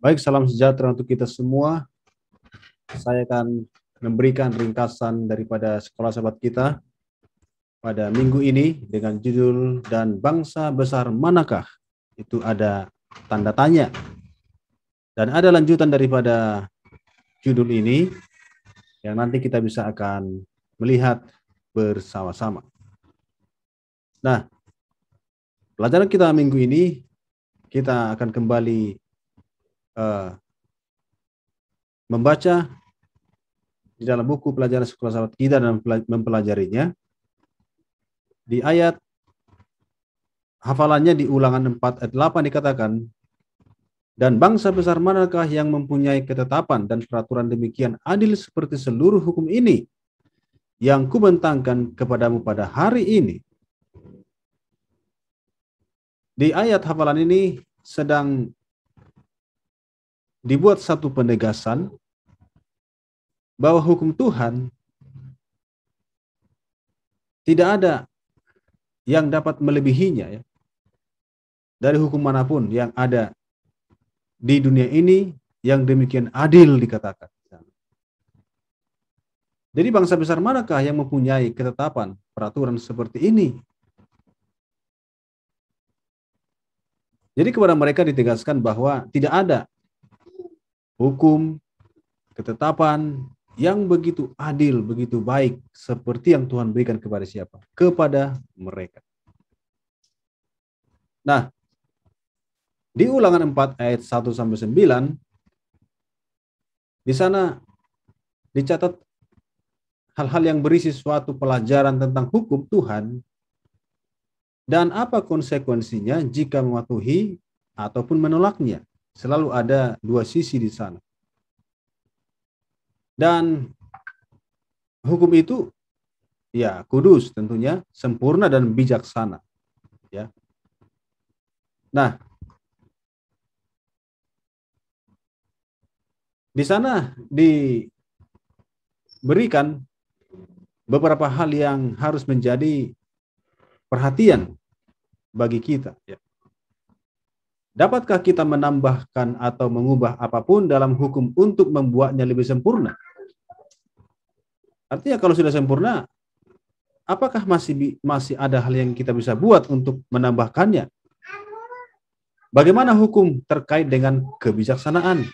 Baik, salam sejahtera untuk kita semua. Saya akan memberikan ringkasan daripada sekolah sahabat kita pada minggu ini dengan judul "Dan Bangsa Besar Manakah?" Itu ada tanda tanya. Dan ada lanjutan daripada judul ini yang nanti kita bisa akan melihat bersama-sama. Nah, pelajaran kita minggu ini kita akan kembali membaca di dalam buku pelajaran sekolah sahabat kita dan mempelajarinya. Di ayat hafalannya di Ulangan 4 ayat 8 dikatakan, "Dan bangsa besar manakah yang mempunyai ketetapan dan peraturan demikian adil seperti seluruh hukum ini yang kubentangkan kepadamu pada hari ini." Di ayat hafalan ini sedang dibuat satu penegasan bahwa hukum Tuhan tidak ada yang dapat melebihinya ya, dari hukum manapun yang ada di dunia ini yang demikian adil dikatakan. Jadi bangsa besar manakah yang mempunyai ketetapan peraturan seperti ini? Jadi kepada mereka ditegaskan bahwa tidak ada hukum, ketetapan yang begitu adil, begitu baik seperti yang Tuhan berikan kepada siapa? Kepada mereka. Nah, di Ulangan 4 ayat 1-9 di sana dicatat hal-hal yang berisi suatu pelajaran tentang hukum Tuhan dan apa konsekuensinya jika mematuhi ataupun menolaknya. Selalu ada dua sisi di sana. Dan hukum itu ya kudus tentunya, sempurna dan bijaksana. Ya. Nah, di sana diberikan beberapa hal yang harus menjadi perhatian bagi kita. Ya. Dapatkah kita menambahkan atau mengubah apapun dalam hukum untuk membuatnya lebih sempurna? Artinya kalau sudah sempurna, apakah masih ada hal yang kita bisa buat untuk menambahkannya? Bagaimana hukum terkait dengan kebijaksanaan?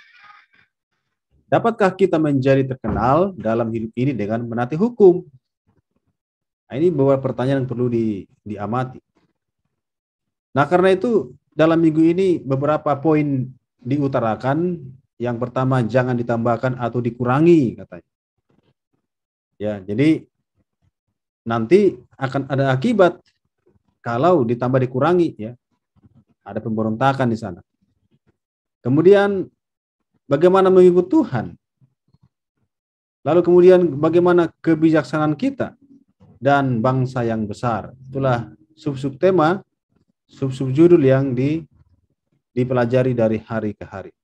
Dapatkah kita menjadi terkenal dalam hidup ini dengan menaati hukum? Nah, ini beberapa pertanyaan yang perlu diamati. Nah, karena itu dalam minggu ini beberapa poin diutarakan. Yang pertama, jangan ditambahkan atau dikurangi katanya. Ya, jadi nanti akan ada akibat kalau ditambah dikurangi ya. Ada pemberontakan di sana. Kemudian bagaimana mengikut Tuhan? Lalu kemudian bagaimana kebijaksanaan kita dan bangsa yang besar? Itulah sub-sub tema, sub-sub judul yang dipelajari dari hari ke hari.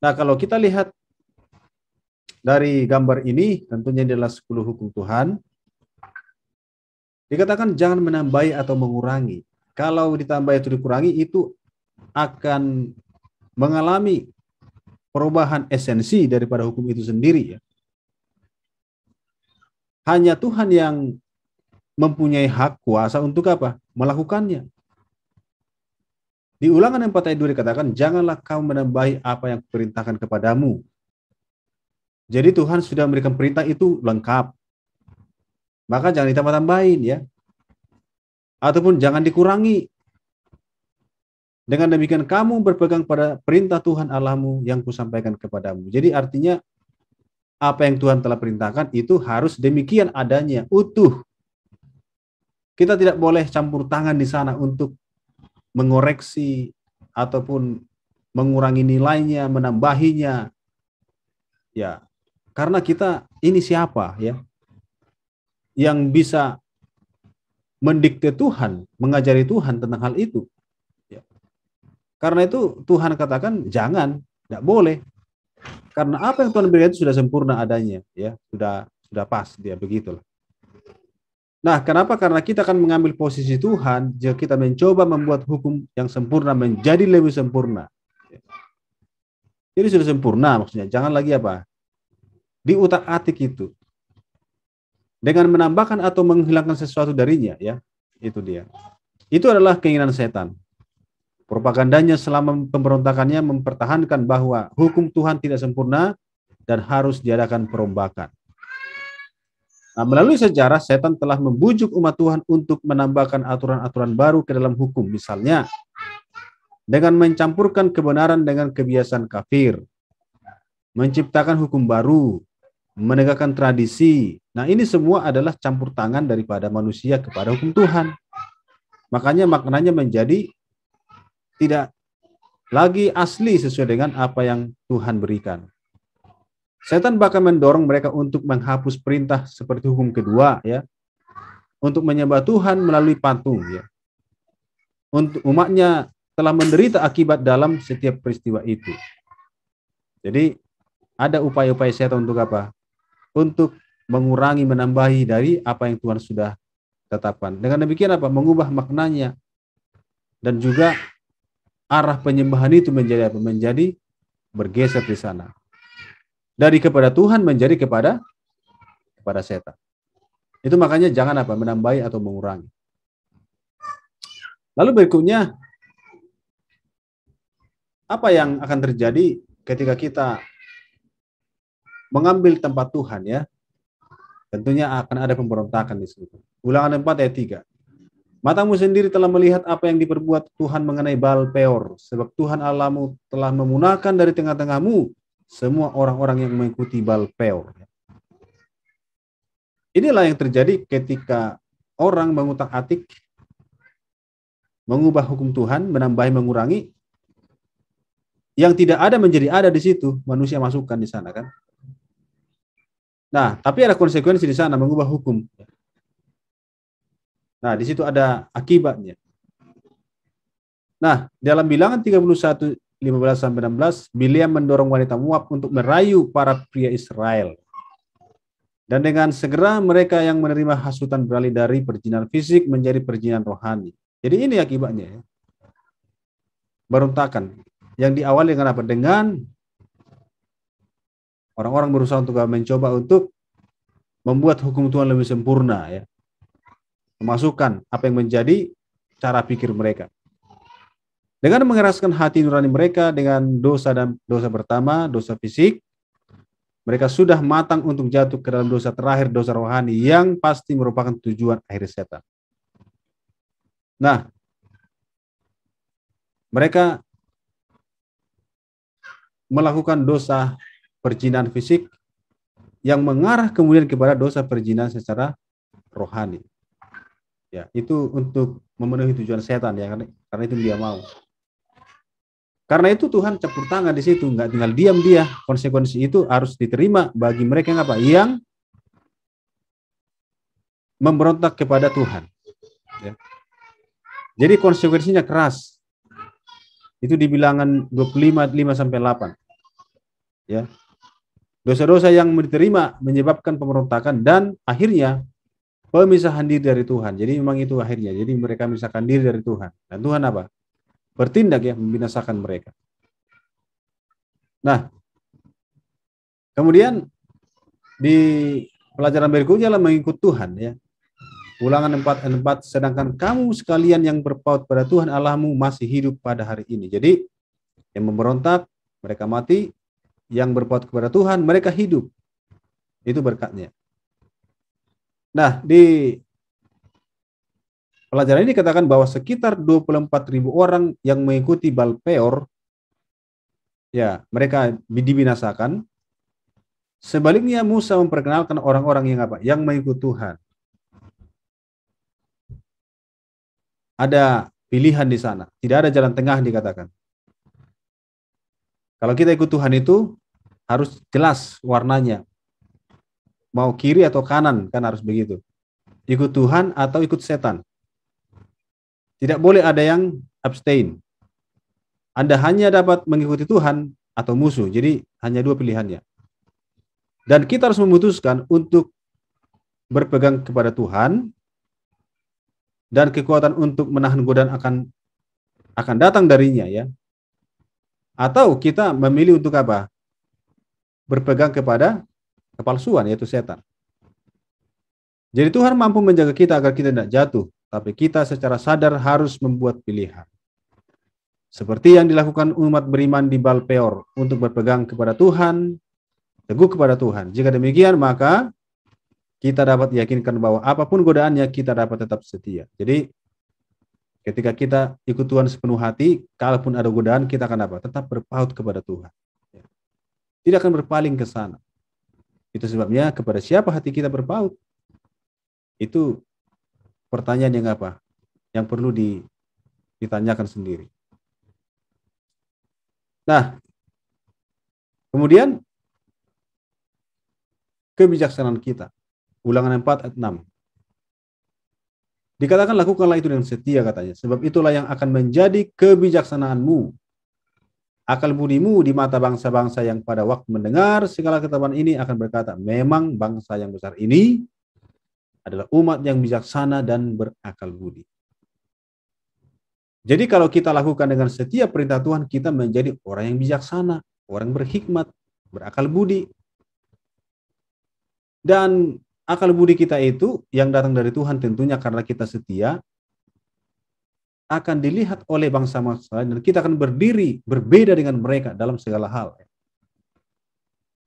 Nah, kalau kita lihat dari gambar ini, tentunya adalah 10 hukum Tuhan. Dikatakan jangan menambahi atau mengurangi. Kalau ditambah atau dikurangi, itu akan mengalami perubahan esensi daripada hukum itu sendiri. Ya. Hanya Tuhan yang mempunyai hak kuasa untuk apa? Melakukannya. Di Ulangan 4 ayat 2 dikatakan, janganlah kau menambahi apa yang kuperintahkan kepadamu. Jadi Tuhan sudah memberikan perintah itu lengkap. Maka jangan ditambah-tambahin ya. Ataupun jangan dikurangi. Dengan demikian kamu berpegang pada perintah Tuhan Allahmu yang kusampaikan kepadamu. Jadi artinya apa yang Tuhan telah perintahkan itu harus demikian adanya, utuh. Kita tidak boleh campur tangan di sana untuk mengoreksi ataupun mengurangi nilainya, menambahinya. Ya, karena kita ini siapa ya? Yang bisa mendikte Tuhan, mengajari Tuhan tentang hal itu. Ya. Karena itu Tuhan katakan jangan, tidak boleh. Karena apa yang Tuhan berikan itu sudah sempurna adanya, ya sudah pas dia begitulah. Nah, kenapa? Karena kita akan mengambil posisi Tuhan jika kita mencoba membuat hukum yang sempurna menjadi lebih sempurna. Jadi sudah sempurna maksudnya. Jangan lagi apa? Diutak-atik itu. Dengan menambahkan atau menghilangkan sesuatu darinya, ya. Itu dia. Itu adalah keinginan setan. Propagandanya selama pemberontakannya mempertahankan bahwa hukum Tuhan tidak sempurna dan harus diadakan perombakan. Nah, melalui sejarah, setan telah membujuk umat Tuhan untuk menambahkan aturan-aturan baru ke dalam hukum. Misalnya, dengan mencampurkan kebenaran dengan kebiasaan kafir, menciptakan hukum baru, menegakkan tradisi. Nah, ini semua adalah campur tangan daripada manusia kepada hukum Tuhan. Makanya maknanya menjadi tidak lagi asli sesuai dengan apa yang Tuhan berikan. Setan bahkan mendorong mereka untuk menghapus perintah seperti hukum kedua, ya, untuk menyembah Tuhan melalui patung, ya. Untuk umatnya telah menderita akibat dalam setiap peristiwa itu. Jadi ada upaya-upaya setan untuk apa? Untuk mengurangi, menambahi dari apa yang Tuhan sudah tetapkan. Dengan demikian apa? Mengubah maknanya dan juga arah penyembahan itu menjadi apa? Menjadi bergeser di sana. Dari kepada Tuhan menjadi kepada setan. Itu makanya jangan apa? Menambahi atau mengurangi. Lalu berikutnya, apa yang akan terjadi ketika kita mengambil tempat Tuhan, ya? Tentunya akan ada pemberontakan di situ. Ulangan 4 ayat 3. Matamu sendiri telah melihat apa yang diperbuat Tuhan mengenai Baal Peor, sebab Tuhan Allahmu telah memunahkan dari tengah-tengahmu semua orang-orang yang mengikuti Baal Peor. Inilah yang terjadi ketika orang mengutak-atik, mengubah hukum Tuhan, menambahi, mengurangi, yang tidak ada menjadi ada di situ, manusia masukkan di sana, kan? Nah, tapi ada konsekuensi di sana mengubah hukum. Nah, di situ ada akibatnya. Nah, dalam Bilangan 31 15-16, Bileam mendorong wanita Moab untuk merayu para pria Israel. Dan dengan segera mereka yang menerima hasutan beralih dari perjinan fisik menjadi perjinan rohani. Jadi ini akibatnya, ya. Berontakan yang diawali dengan apa? Dengan orang-orang berusaha untuk mencoba untuk membuat hukum Tuhan lebih sempurna, ya. Memasukkan apa yang menjadi cara pikir mereka. Dengan mengeraskan hati nurani mereka dengan dosa dan dosa pertama, dosa fisik, mereka sudah matang untuk jatuh ke dalam dosa terakhir, dosa rohani, yang pasti merupakan tujuan akhir setan. Nah, mereka melakukan dosa perzinahan fisik yang mengarah kemudian kepada dosa perzinahan secara rohani. Ya, itu untuk memenuhi tujuan setan, ya, karena itu dia mau. Karena itu Tuhan campur tangan di situ, nggak tinggal diam dia. Konsekuensi itu harus diterima bagi mereka yang apa? Yang memberontak kepada Tuhan. Ya. Jadi konsekuensinya keras. Itu di Bilangan 25 5-8. Ya. Dosa-dosa yang diterima menyebabkan pemberontakan dan akhirnya pemisahan diri dari Tuhan. Jadi memang itu akhirnya. Jadi mereka memisahkan diri dari Tuhan. Dan Tuhan apa? Bertindak, ya, membinasakan mereka. Nah, kemudian di pelajaran berikutnya adalah mengikut Tuhan, ya. Ulangan 4:4, sedangkan kamu sekalian yang berpaut pada Tuhan Allahmu masih hidup pada hari ini. Jadi yang memberontak mereka mati, yang berpaut kepada Tuhan mereka hidup. Itu berkatnya. Nah, di pelajaran ini katakan bahwa sekitar 24.000 orang yang mengikuti Baal Peor, ya, mereka dibinasakan. Sebaliknya Musa memperkenalkan orang-orang yang apa? Yang mengikut Tuhan. Ada pilihan di sana, tidak ada jalan tengah dikatakan. Kalau kita ikut Tuhan itu harus jelas warnanya. Mau kiri atau kanan, kan harus begitu. Ikut Tuhan atau ikut setan. Tidak boleh ada yang abstain. Anda hanya dapat mengikuti Tuhan atau musuh. Jadi hanya dua pilihannya. Dan kita harus memutuskan untuk berpegang kepada Tuhan, dan kekuatan untuk menahan godaan akan datang darinya, ya. Atau kita memilih untuk apa? Berpegang kepada kepalsuan, yaitu setan. Jadi Tuhan mampu menjaga kita agar kita tidak jatuh, tapi kita secara sadar harus membuat pilihan. Seperti yang dilakukan umat beriman di Baal Peor untuk berpegang kepada Tuhan, teguh kepada Tuhan. Jika demikian, maka kita dapat yakinkan bahwa apapun godaannya, kita dapat tetap setia. Jadi ketika kita ikut Tuhan sepenuh hati, kalaupun ada godaan, kita akan apa? Tetap berpaut kepada Tuhan. Tidak akan berpaling ke sana. Itu sebabnya kepada siapa hati kita berpaut? Itu pertanyaan yang apa? Yang perlu ditanyakan sendiri. Nah, kemudian kebijaksanaan kita. Ulangan 4 ayat 6. Dikatakan lakukanlah itu dengan setia katanya. Sebab itulah yang akan menjadi kebijaksanaanmu. Akal budimu di mata bangsa-bangsa yang pada waktu mendengar segala ketetapan ini akan berkata, memang bangsa yang besar ini adalah umat yang bijaksana dan berakal budi. Jadi kalau kita lakukan dengan setiap perintah Tuhan, kita menjadi orang yang bijaksana, orang berhikmat, berakal budi. Dan akal budi kita itu yang datang dari Tuhan tentunya karena kita setia, akan dilihat oleh bangsa-bangsa lain dan kita akan berdiri berbeda dengan mereka dalam segala hal.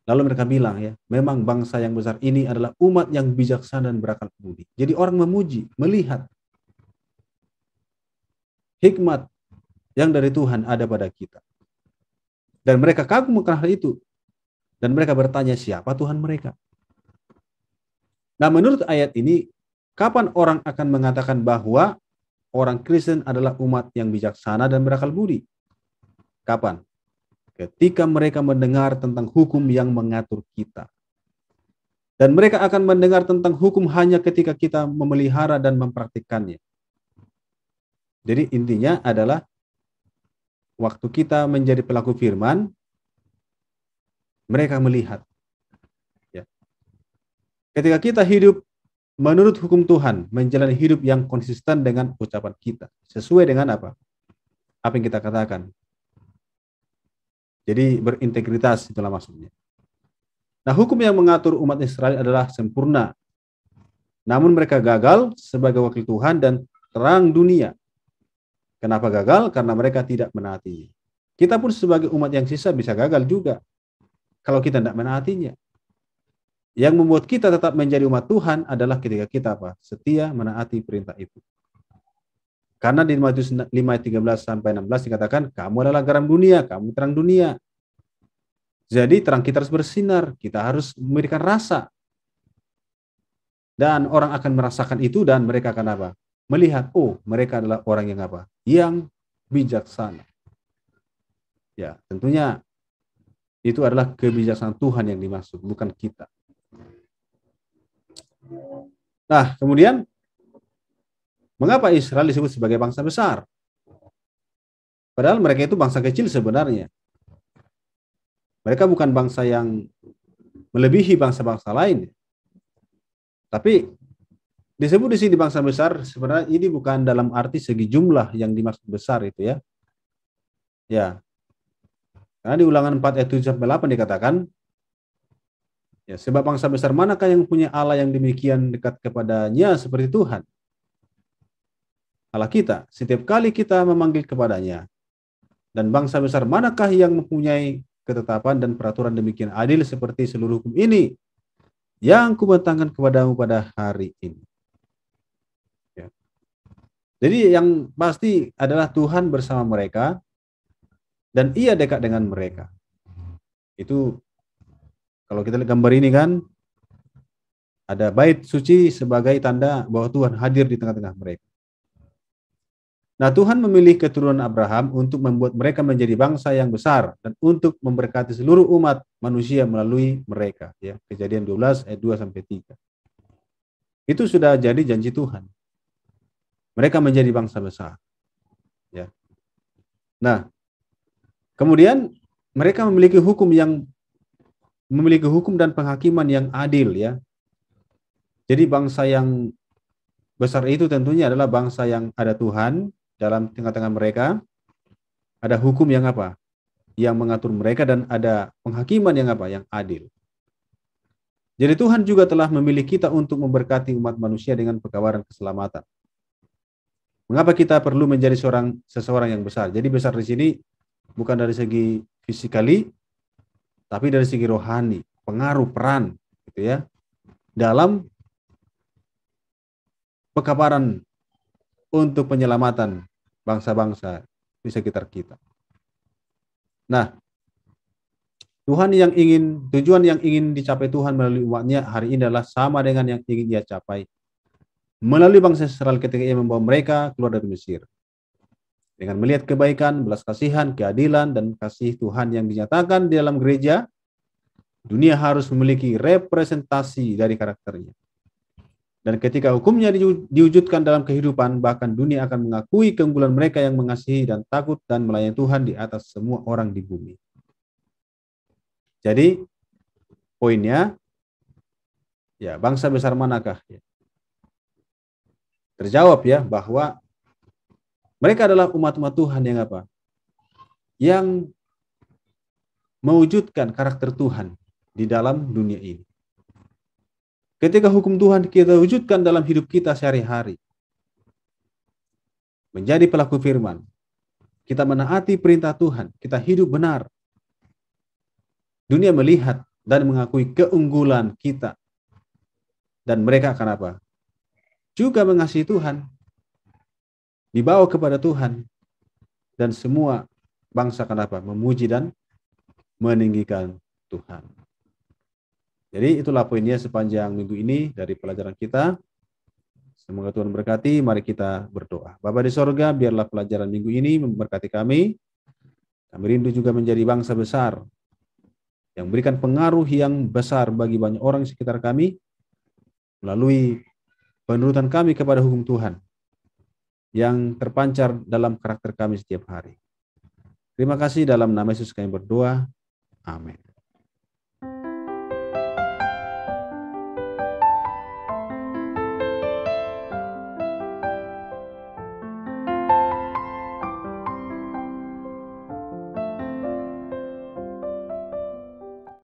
Lalu mereka bilang ya, memang bangsa yang besar ini adalah umat yang bijaksana dan berakal budi. Jadi orang memuji, melihat hikmat yang dari Tuhan ada pada kita. Dan mereka kagum akan hal itu. Dan mereka bertanya siapa Tuhan mereka. Nah menurut ayat ini, kapan orang akan mengatakan bahwa orang Kristen adalah umat yang bijaksana dan berakal budi? Kapan? Ketika mereka mendengar tentang hukum yang mengatur kita. Dan mereka akan mendengar tentang hukum hanya ketika kita memelihara dan mempraktikkannya. Jadi intinya adalah waktu kita menjadi pelaku firman, mereka melihat. Ya. Ketika kita hidup menurut hukum Tuhan, menjalani hidup yang konsisten dengan ucapan kita. Sesuai dengan apa? Apa yang kita katakan. Jadi berintegritas, itulah maksudnya. Nah, hukum yang mengatur umat Israel adalah sempurna. Namun mereka gagal sebagai wakil Tuhan dan terang dunia. Kenapa gagal? Karena mereka tidak menaatinya. Kita pun sebagai umat yang sisa bisa gagal juga kalau kita tidak menaatinya. Yang membuat kita tetap menjadi umat Tuhan adalah ketika kita apa? Setia menaati perintah itu. Karena di Matius 5 ayat 13 sampai 16 dikatakan, kamu adalah garam dunia, kamu terang dunia. Jadi terang kita harus bersinar, kita harus memberikan rasa. Dan orang akan merasakan itu dan mereka akan apa? Melihat, oh mereka adalah orang yang apa? Yang bijaksana. Ya, tentunya itu adalah kebijaksanaan Tuhan yang dimaksud, bukan kita. Nah, kemudian mengapa Israel disebut sebagai bangsa besar? Padahal mereka itu bangsa kecil sebenarnya. Mereka bukan bangsa yang melebihi bangsa-bangsa lain. Tapi disebut di sini bangsa besar, sebenarnya ini bukan dalam arti segi jumlah yang dimaksud besar itu ya. Ya. Karena di Ulangan 4 ayat 7 sampai 8 dikatakan, ya, sebab bangsa besar manakah yang punya Allah yang demikian dekat kepadanya seperti Tuhan? Allah kita, setiap kali kita memanggil kepadanya. Dan bangsa besar manakah yang mempunyai ketetapan dan peraturan demikian adil seperti seluruh hukum ini yang kubentangkan kepadamu pada hari ini. Ya. Jadi yang pasti adalah Tuhan bersama mereka dan ia dekat dengan mereka. Itu kalau kita lihat gambar ini kan, ada bait suci sebagai tanda bahwa Tuhan hadir di tengah-tengah mereka. Nah, Tuhan memilih keturunan Abraham untuk membuat mereka menjadi bangsa yang besar dan untuk memberkati seluruh umat manusia melalui mereka. Ya, Kejadian 12 ayat 2 sampai 3. Itu sudah jadi janji Tuhan. Mereka menjadi bangsa besar. Ya. Nah, kemudian mereka memiliki hukum dan penghakiman yang adil ya. Jadi bangsa yang besar itu tentunya adalah bangsa yang ada Tuhan dalam tengah-tengah mereka, ada hukum yang apa? yang mengatur mereka dan ada penghakiman yang apa? Yang adil. Jadi Tuhan juga telah memilih kita untuk memberkati umat manusia dengan pekabaran keselamatan. Mengapa kita perlu menjadi seseorang yang besar? Jadi besar di sini bukan dari segi fisikali, tapi dari segi rohani, pengaruh, peran, gitu ya, dalam pekabaran untuk penyelamatan bangsa-bangsa di sekitar kita. Nah, tujuan yang ingin dicapai Tuhan melalui umatnya hari ini adalah sama dengan yang ingin Ia capai melalui bangsa Israel ketika Ia membawa mereka keluar dari Mesir. Dengan melihat kebaikan, belas kasihan, keadilan, dan kasih Tuhan yang dinyatakan di dalam gereja, dunia harus memiliki representasi dari karakternya. Dan ketika hukumnya diwujudkan dalam kehidupan, bahkan dunia akan mengakui keunggulan mereka yang mengasihi dan takut dan melayani Tuhan di atas semua orang di bumi. Jadi poinnya, ya bangsa besar manakah? Terjawab ya bahwa mereka adalah umat-umat Tuhan yang apa? Yang mewujudkan karakter Tuhan di dalam dunia ini. Ketika hukum Tuhan kita wujudkan dalam hidup kita sehari-hari, menjadi pelaku firman, kita menaati perintah Tuhan, kita hidup benar, dunia melihat dan mengakui keunggulan kita. Dan mereka akan apa? Juga mengasihi Tuhan, dibawa kepada Tuhan, dan semua bangsa akan apa? Memuji dan meninggikan Tuhan. Jadi itulah poinnya sepanjang minggu ini dari pelajaran kita. Semoga Tuhan berkati. Mari kita berdoa. Bapa di sorga, biarlah pelajaran minggu ini memberkati kami. Kami rindu juga menjadi bangsa besar yang memberikan pengaruh yang besar bagi banyak orang di sekitar kami melalui penurutan kami kepada hukum Tuhan yang terpancar dalam karakter kami setiap hari. Terima kasih, dalam nama Yesus kami berdoa. Amin.